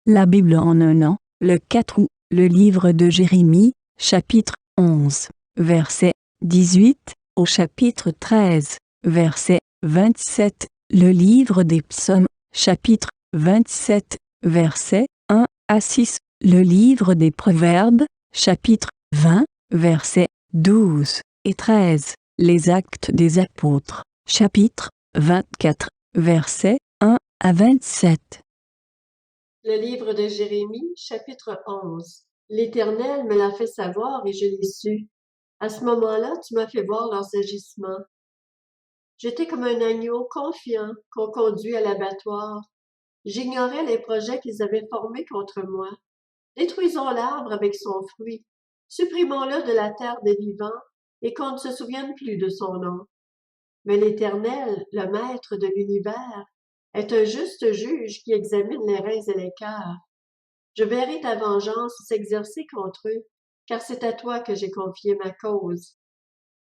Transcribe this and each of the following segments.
La Bible en un an, le 4 août, le livre de Jérémie, chapitre 11, verset 18, au chapitre 13, verset 27, le livre des psaumes, chapitre 27, verset 1 à 6, le livre des proverbes, chapitre 20, verset 12 et 13, les actes des apôtres, chapitre 24, verset 1 à 27. Le livre de Jérémie, chapitre 11. L'Éternel me l'a fait savoir et je l'ai su. À ce moment-là, tu m'as fait voir leurs agissements. J'étais comme un agneau confiant qu'on conduit à l'abattoir. J'ignorais les projets qu'ils avaient formés contre moi. Détruisons l'arbre avec son fruit. Supprimons-le de la terre des vivants et qu'on ne se souvienne plus de son nom. Mais l'Éternel, le Maître de l'univers, est un juste juge qui examine les reins et les cœurs. Je verrai ta vengeance s'exercer contre eux, car c'est à toi que j'ai confié ma cause.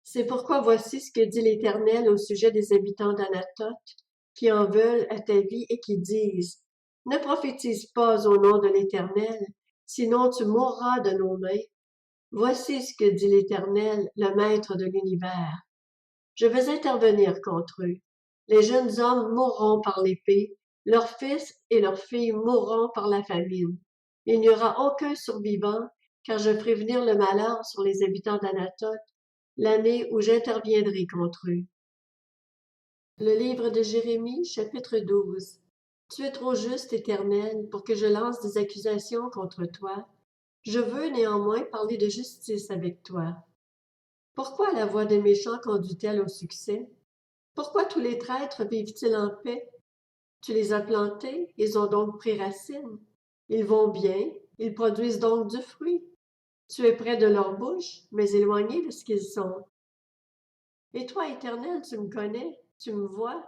C'est pourquoi voici ce que dit l'Éternel au sujet des habitants d'Anatoth, qui en veulent à ta vie et qui disent, ne prophétise pas au nom de l'Éternel, sinon tu mourras de nos mains. Voici ce que dit l'Éternel, le Maître de l'univers. Je vais intervenir contre eux. Les jeunes hommes mourront par l'épée, leurs fils et leurs filles mourront par la famine. Il n'y aura aucun survivant, car je ferai venir le malheur sur les habitants d'Anatoth, l'année où j'interviendrai contre eux. Le livre de Jérémie, chapitre 12. Tu es trop juste, Éternel, pour que je lance des accusations contre toi. Je veux néanmoins parler de justice avec toi. Pourquoi la voix des méchants conduit-elle au succès? Pourquoi tous les traîtres vivent-ils en paix? Tu les as plantés, ils ont donc pris racine. Ils vont bien, ils produisent donc du fruit. Tu es près de leur bouche, mais éloigné de ce qu'ils sont. Et toi, Éternel, tu me connais, tu me vois.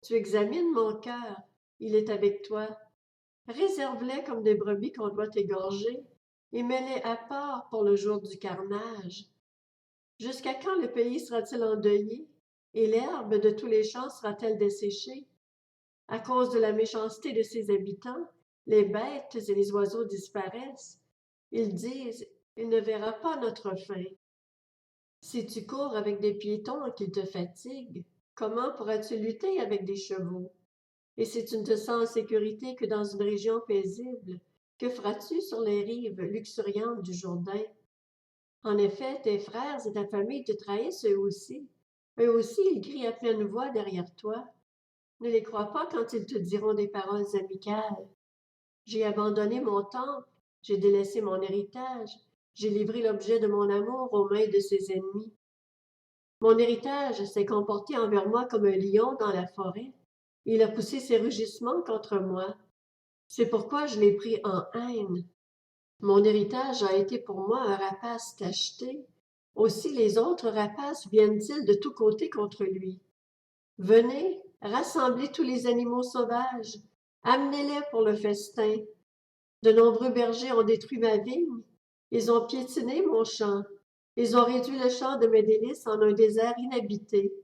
Tu examines mon cœur, il est avec toi. Réserve-les comme des brebis qu'on doit égorger, et mets-les à part pour le jour du carnage. Jusqu'à quand le pays sera-t-il endeuillé, et l'herbe de tous les champs sera-t-elle desséchée? À cause de la méchanceté de ses habitants, les bêtes et les oiseaux disparaissent. Ils disent, il ne verra pas notre fin. Si tu cours avec des piétons et qu'ils te fatiguent, comment pourras-tu lutter avec des chevaux? Et si tu ne te sens en sécurité que dans une région paisible, que feras-tu sur les rives luxuriantes du Jourdain? En effet, tes frères et ta famille te trahissent eux aussi. Eux aussi, ils crient à pleine voix derrière toi. Ne les crois pas quand ils te diront des paroles amicales. J'ai abandonné mon temple, j'ai délaissé mon héritage, j'ai livré l'objet de mon amour aux mains de ses ennemis. Mon héritage s'est comporté envers moi comme un lion dans la forêt. Il a poussé ses rugissements contre moi. C'est pourquoi je l'ai pris en haine. Mon héritage a été pour moi un rapace tacheté. Aussi les autres rapaces viennent-ils de tous côtés contre lui. Venez, rassemblez tous les animaux sauvages, amenez-les pour le festin. De nombreux bergers ont détruit ma vigne, ils ont piétiné mon champ, ils ont réduit le champ de mes délices en un désert inhabité.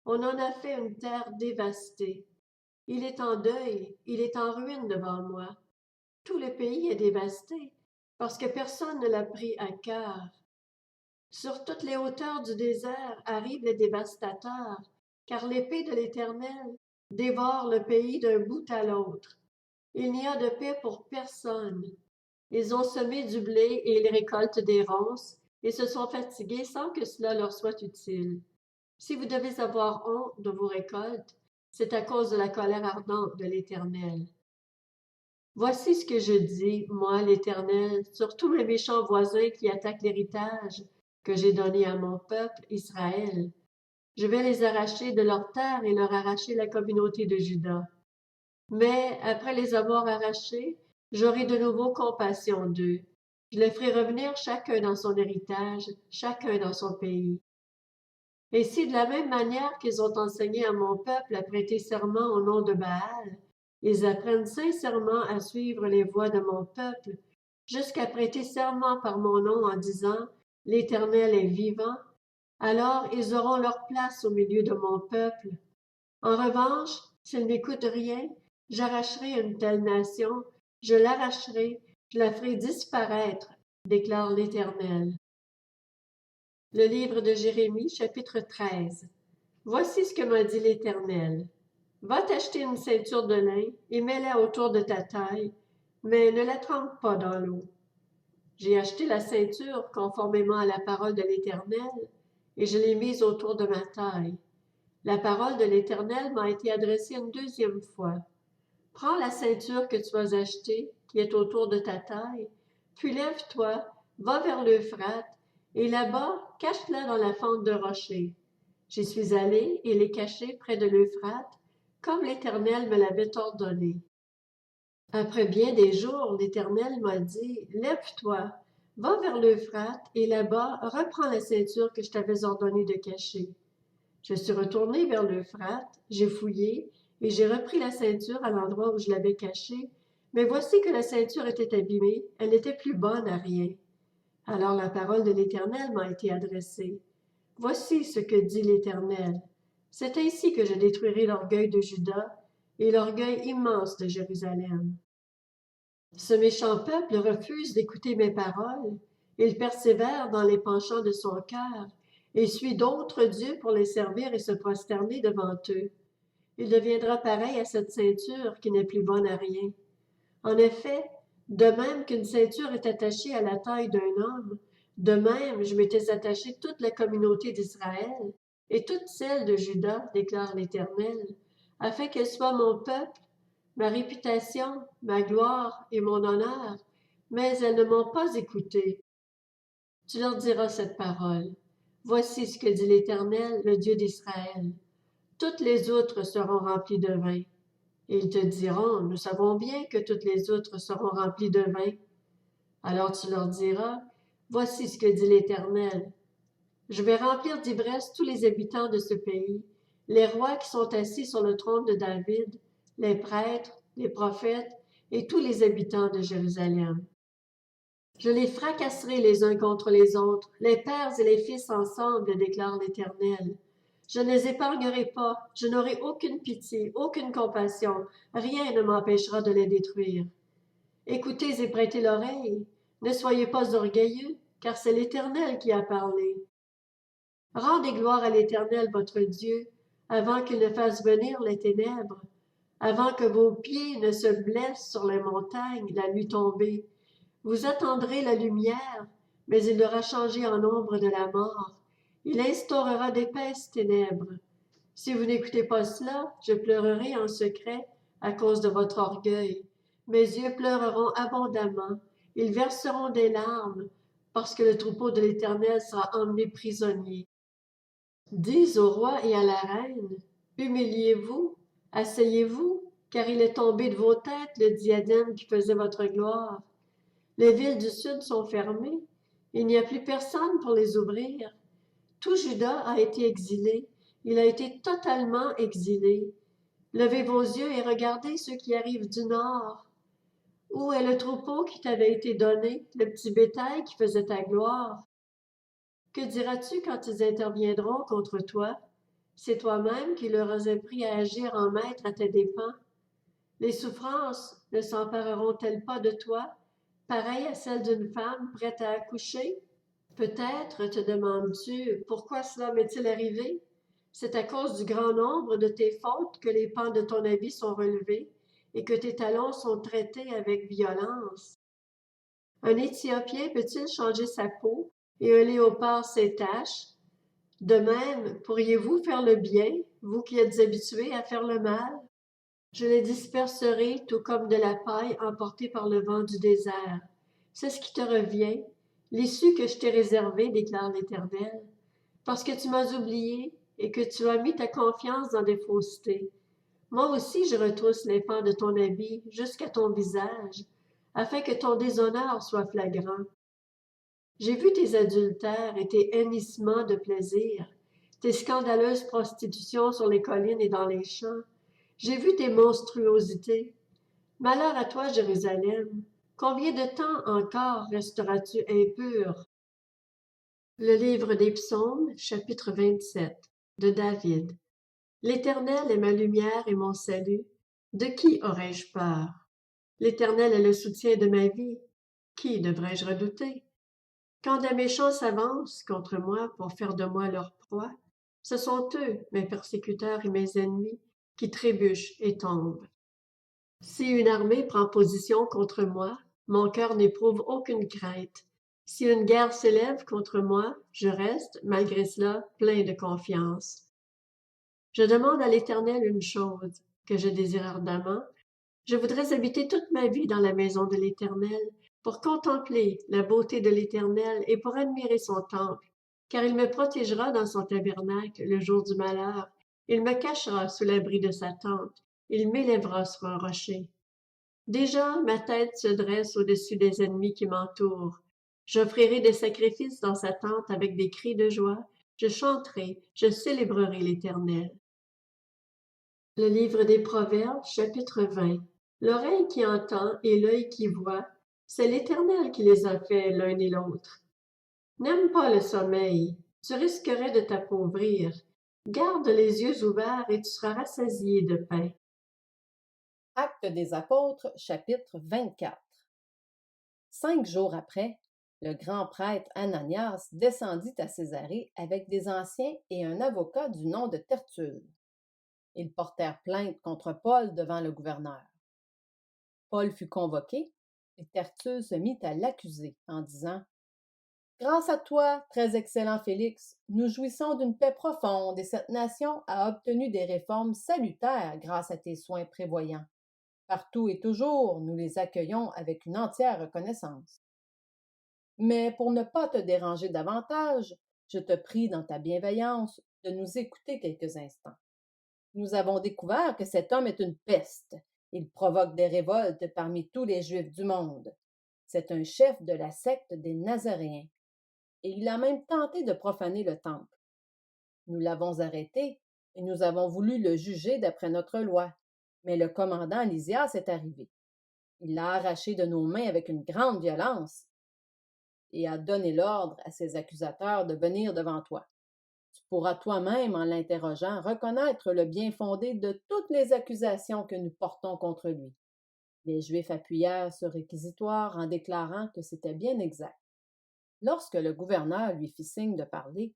On en a fait une terre dévastée. Il est en deuil, il est en ruine devant moi. Tout le pays est dévasté, parce que personne ne l'a pris à cœur. Sur toutes les hauteurs du désert arrivent les dévastateurs, car l'épée de l'Éternel dévore le pays d'un bout à l'autre. Il n'y a de paix pour personne. Ils ont semé du blé et ils récoltent des ronces, et se sont fatigués sans que cela leur soit utile. Si vous devez avoir honte de vos récoltes, c'est à cause de la colère ardente de l'Éternel. Voici ce que je dis, moi, l'Éternel, sur tous mes méchants voisins qui attaquent l'héritage que j'ai donné à mon peuple, Israël. Je vais les arracher de leur terre et leur arracher la communauté de Juda. Mais après les avoir arrachés, j'aurai de nouveau compassion d'eux. Je les ferai revenir chacun dans son héritage, chacun dans son pays. Et si de la même manière qu'ils ont enseigné à mon peuple à prêter serment au nom de Baal, ils apprennent sincèrement à suivre les voies de mon peuple, jusqu'à prêter serment par mon nom en disant « L'Éternel est vivant », alors ils auront leur place au milieu de mon peuple. En revanche, s'ils n'écoutent rien, j'arracherai une telle nation Je l'arracherai, je la ferai disparaître, déclare l'Éternel. Le livre de Jérémie, chapitre 13. Voici ce que m'a dit l'Éternel. Va t'acheter une ceinture de lin et mets-la autour de ta taille, mais ne la trempe pas dans l'eau. J'ai acheté la ceinture conformément à la parole de l'Éternel, et je l'ai mise autour de ma taille. La parole de l'Éternel m'a été adressée une deuxième fois. Prends la ceinture que tu as achetée, qui est autour de ta taille, puis lève-toi, va vers l'Euphrate, et là-bas, cache-la dans la fente de rocher. J'y suis allée et l'ai cachée près de l'Euphrate, comme l'Éternel me l'avait ordonné. Après bien des jours, l'Éternel m'a dit, lève-toi, va vers l'Euphrate, et là-bas, reprends la ceinture que je t'avais ordonné de cacher. Je suis retournée vers l'Euphrate, j'ai fouillé, et j'ai repris la ceinture à l'endroit où je l'avais cachée, mais voici que la ceinture était abîmée, elle n'était plus bonne à rien. Alors la parole de l'Éternel m'a été adressée. Voici ce que dit l'Éternel. C'est ainsi que je détruirai l'orgueil de Juda et l'orgueil immense de Jérusalem. Ce méchant peuple refuse d'écouter mes paroles. Il persévère dans les penchants de son cœur et suit d'autres dieux pour les servir et se prosterner devant eux. Il deviendra pareil à cette ceinture qui n'est plus bonne à rien. En effet, de même qu'une ceinture est attachée à la taille d'un homme, de même je m'étais attachée toute la communauté d'Israël et toute celle de Juda, déclare l'Éternel, afin qu'elle soit mon peuple, ma réputation, ma gloire et mon honneur, mais elles ne m'ont pas écouté. Tu leur diras cette parole. Voici ce que dit l'Éternel, le Dieu d'Israël. Toutes les outres seront remplies de vin. Et ils te diront, nous savons bien que toutes les outres seront remplies de vin. Alors tu leur diras, voici ce que dit l'Éternel. Je vais remplir d'ivresse tous les habitants de ce pays, les rois qui sont assis sur le trône de David, les prêtres, les prophètes et tous les habitants de Jérusalem. Je les fracasserai les uns contre les autres, les pères et les fils ensemble, déclare l'Éternel. Je ne les épargnerai pas, je n'aurai aucune pitié, aucune compassion, rien ne m'empêchera de les détruire. Écoutez et prêtez l'oreille, ne soyez pas orgueilleux, car c'est l'Éternel qui a parlé. Rendez gloire à l'Éternel votre Dieu, avant qu'il ne fasse venir les ténèbres, avant que vos pieds ne se blessent sur les montagnes, la nuit tombée. Vous attendrez la lumière, mais il l'aura changée en ombre de la mort. Il instaurera d'épaisses ténèbres. Si vous n'écoutez pas cela, je pleurerai en secret à cause de votre orgueil. Mes yeux pleureront abondamment. Ils verseront des larmes, parce que le troupeau de l'Éternel sera emmené prisonnier. Dis au roi et à la reine, humiliez-vous, asseyez-vous, car il est tombé de vos têtes le diadème qui faisait votre gloire. Les villes du sud sont fermées, il n'y a plus personne pour les ouvrir. Tout Juda a été exilé, il a été totalement exilé. Levez vos yeux et regardez ceux qui arrivent du nord. Où est le troupeau qui t'avait été donné, le petit bétail qui faisait ta gloire? Que diras-tu quand ils interviendront contre toi? C'est toi-même qui leur as appris à agir en maître à tes dépens. Les souffrances ne s'empareront-elles pas de toi, pareilles à celles d'une femme prête à accoucher? Peut-être te demandes-tu, pourquoi cela m'est-il arrivé? C'est à cause du grand nombre de tes fautes que les pans de ton habit sont relevés et que tes talons sont traités avec violence. Un Éthiopien peut-il changer sa peau et un léopard ses taches? De même, pourriez-vous faire le bien, vous qui êtes habitués à faire le mal? Je les disperserai tout comme de la paille emportée par le vent du désert. C'est ce qui te revient, l'issue que je t'ai réservée, déclare l'Éternel, parce que tu m'as oublié et que tu as mis ta confiance dans des faussetés. Moi aussi je retrousse les pans de ton habit jusqu'à ton visage, afin que ton déshonneur soit flagrant. J'ai vu tes adultères et tes hennissements de plaisir, tes scandaleuses prostitutions sur les collines et dans les champs. J'ai vu tes monstruosités. Malheur à toi, Jérusalem! Combien de temps encore resteras-tu impur? Le livre des Psaumes, chapitre 27, de David. L'Éternel est ma lumière et mon salut. De qui aurais-je peur? L'Éternel est le soutien de ma vie. Qui devrais-je redouter? Quand des méchants s'avancent contre moi pour faire de moi leur proie, ce sont eux, mes persécuteurs et mes ennemis, qui trébuchent et tombent. Si une armée prend position contre moi, mon cœur n'éprouve aucune crainte. Si une guerre s'élève contre moi, je reste, malgré cela, plein de confiance. Je demande à l'Éternel une chose, que je désire ardemment. Je voudrais habiter toute ma vie dans la maison de l'Éternel, pour contempler la beauté de l'Éternel et pour admirer son temple, car il me protégera dans son tabernacle le jour du malheur. Il me cachera sous l'abri de sa tente. Il m'élèvera sur un rocher. Déjà, ma tête se dresse au-dessus des ennemis qui m'entourent. J'offrirai des sacrifices dans sa tente avec des cris de joie. Je chanterai, je célébrerai l'Éternel. Le livre des Proverbes, chapitre 20. L'oreille qui entend et l'œil qui voit, c'est l'Éternel qui les a faits l'un et l'autre. N'aime pas le sommeil, tu risquerais de t'appauvrir. Garde les yeux ouverts et tu seras rassasié de pain. Actes des apôtres, chapitre 24. 5 jours après, le grand prêtre Ananias descendit à Césarée avec des anciens et un avocat du nom de Tertulle. Ils portèrent plainte contre Paul devant le gouverneur. Paul fut convoqué et Tertulle se mit à l'accuser en disant: « Grâce à toi, très excellent Félix, nous jouissons d'une paix profonde et cette nation a obtenu des réformes salutaires grâce à tes soins prévoyants. Partout et toujours, nous les accueillons avec une entière reconnaissance. Mais pour ne pas te déranger davantage, je te prie dans ta bienveillance de nous écouter quelques instants. Nous avons découvert que cet homme est une peste. Il provoque des révoltes parmi tous les Juifs du monde. C'est un chef de la secte des Nazaréens. Et il a même tenté de profaner le temple. Nous l'avons arrêté et nous avons voulu le juger d'après notre loi. Mais le commandant Lysias est arrivé. Il l'a arraché de nos mains avec une grande violence et a donné l'ordre à ses accusateurs de venir devant toi. Tu pourras toi-même, en l'interrogeant, reconnaître le bien fondé de toutes les accusations que nous portons contre lui. Les Juifs appuyèrent ce réquisitoire en déclarant que c'était bien exact. Lorsque le gouverneur lui fit signe de parler,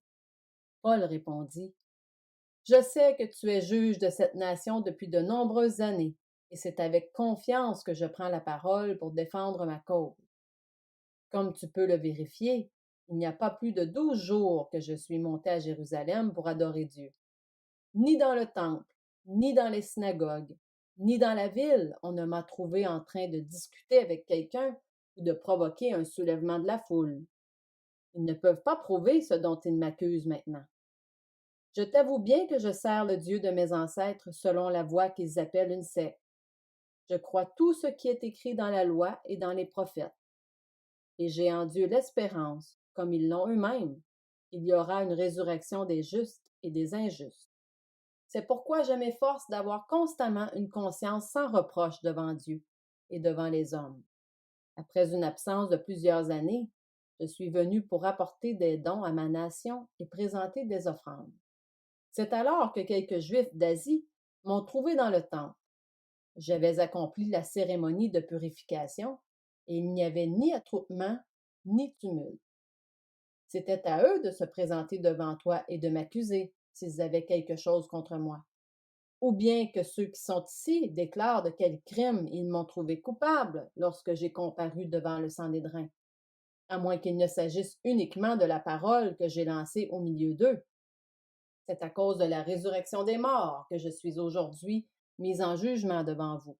Paul répondit: « Je sais que tu es juge de cette nation depuis de nombreuses années, et c'est avec confiance que je prends la parole pour défendre ma cause. Comme tu peux le vérifier, il n'y a pas plus de 12 jours que je suis monté à Jérusalem pour adorer Dieu. Ni dans le temple, ni dans les synagogues, ni dans la ville, on ne m'a trouvé en train de discuter avec quelqu'un ou de provoquer un soulèvement de la foule. Ils ne peuvent pas prouver ce dont ils m'accusent maintenant. Je t'avoue bien que je sers le Dieu de mes ancêtres selon la voie qu'ils appellent une secte. Je crois tout ce qui est écrit dans la loi et dans les prophètes. Et j'ai en Dieu l'espérance, comme ils l'ont eux-mêmes, qu'il y aura une résurrection des justes et des injustes. C'est pourquoi je m'efforce d'avoir constamment une conscience sans reproche devant Dieu et devant les hommes. Après une absence de plusieurs années, je suis venu pour apporter des dons à ma nation et présenter des offrandes. C'est alors que quelques Juifs d'Asie m'ont trouvé dans le temple. J'avais accompli la cérémonie de purification et il n'y avait ni attroupement ni tumulte. C'était à eux de se présenter devant toi et de m'accuser s'ils avaient quelque chose contre moi. Ou bien que ceux qui sont ici déclarent de quel crime ils m'ont trouvé coupable lorsque j'ai comparu devant le Sanhédrin, à moins qu'il ne s'agisse uniquement de la parole que j'ai lancée au milieu d'eux. C'est à cause de la résurrection des morts que je suis aujourd'hui mis en jugement devant vous. »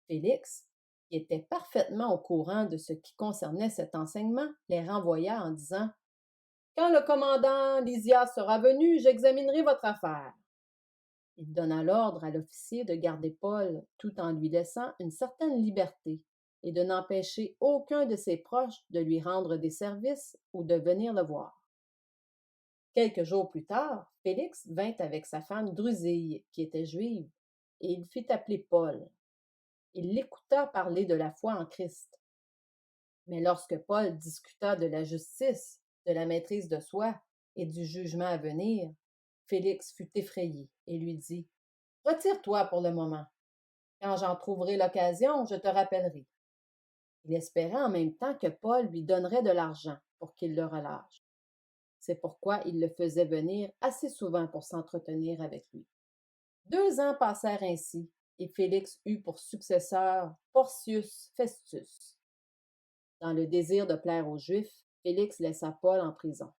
Félix, qui était parfaitement au courant de ce qui concernait cet enseignement, les renvoya en disant: « Quand le commandant Lysias sera venu, j'examinerai votre affaire. » Il donna l'ordre à l'officier de garder Paul tout en lui laissant une certaine liberté et de n'empêcher aucun de ses proches de lui rendre des services ou de venir le voir. Quelques jours plus tard, Félix vint avec sa femme Drusille, qui était juive, et il fit appeler Paul. Il l'écouta parler de la foi en Christ. Mais lorsque Paul discuta de la justice, de la maîtrise de soi et du jugement à venir, Félix fut effrayé et lui dit: « Retire-toi pour le moment. » Quand j'en trouverai l'occasion, je te rappellerai. Il espérait en même temps que Paul lui donnerait de l'argent pour qu'il le relâche. C'est pourquoi il le faisait venir assez souvent pour s'entretenir avec lui. 2 ans passèrent ainsi, et Félix eut pour successeur Porcius Festus. Dans le désir de plaire aux Juifs, Félix laissa Paul en prison.